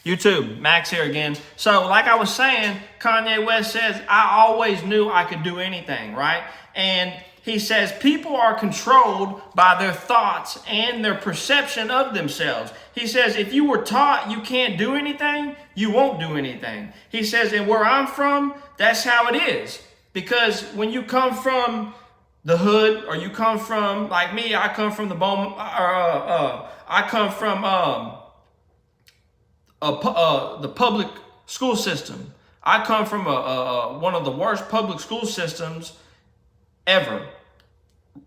YouTube, Max here again. So like I was saying, Kanye West says, I always knew I could do anything, right? And he says people are controlled by their thoughts and their perception of themselves. He says if you were taught you can't do anything, you won't do anything. He says, and where I'm from, that's how it is. Because when you come from the hood, or you come from, like me, I come from the I come from the public school system. I come from one of the worst public school systems ever,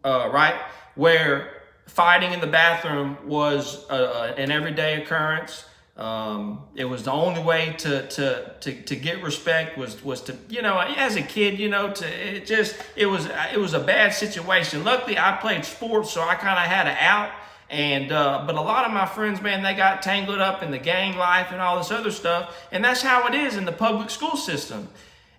right? Where fighting in the bathroom was an everyday occurrence. It was the only way to get respect was to, you know, as a kid, you know, it was a bad situation. Luckily, I played sports, so I kind of had an out. And but a lot of my friends, man, they got tangled up in the gang life and all this other stuff, and that's how it is in the public school system.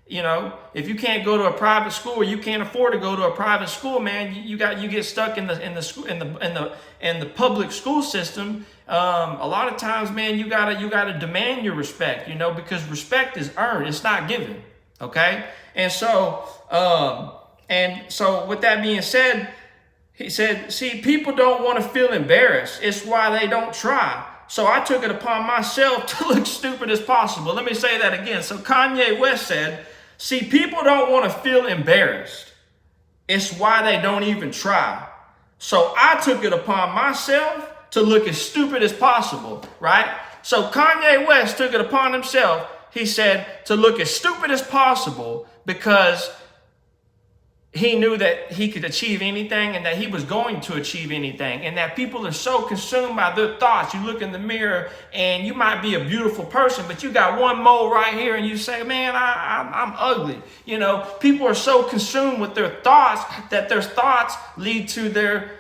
You know, if you can't go to a private school, or you can't afford to go to a private school, man, you get stuck in the public school system. A lot of times, man, you gotta demand your respect, you know, because respect is earned, it's not given. Okay, and so with that being said, he said, see, people don't want to feel embarrassed. It's why they don't try. So I took it upon myself to look stupid as possible. Let me say that again. So Kanye West said, see, people don't want to feel embarrassed. It's why they don't even try. So I took it upon myself to look as stupid as possible, right? So Kanye West took it upon himself, he said, to look as stupid as possible because he knew that he could achieve anything and that he was going to achieve anything, and that people are so consumed by their thoughts. You look in the mirror and you might be a beautiful person, but you got one mole right here and you say, man, I'm ugly. You know, people are so consumed with their thoughts that their thoughts lead to their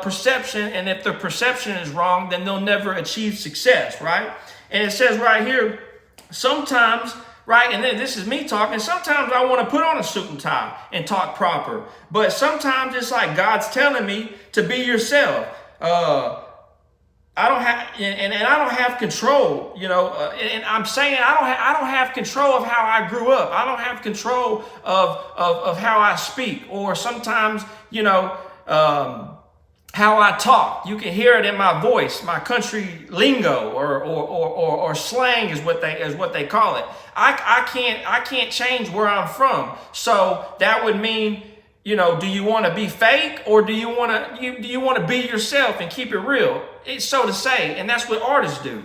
perception. And if their perception is wrong, then they'll never achieve success, right? And it says right here, sometimes, right, and then this is me talking, sometimes I want to put on a suit and tie and talk proper. But sometimes it's like God's telling me to be yourself. I don't have control, you know, and I'm saying I don't have control of how I grew up. I don't have control of how I speak, or sometimes, you know, how I talk. You can hear it in my voice, my country lingo or slang is what they call it. I can't change where I'm from. So that would mean, you know, do you want to be fake, or do you want to be yourself and keep it real? It's so to say, and that's what artists do.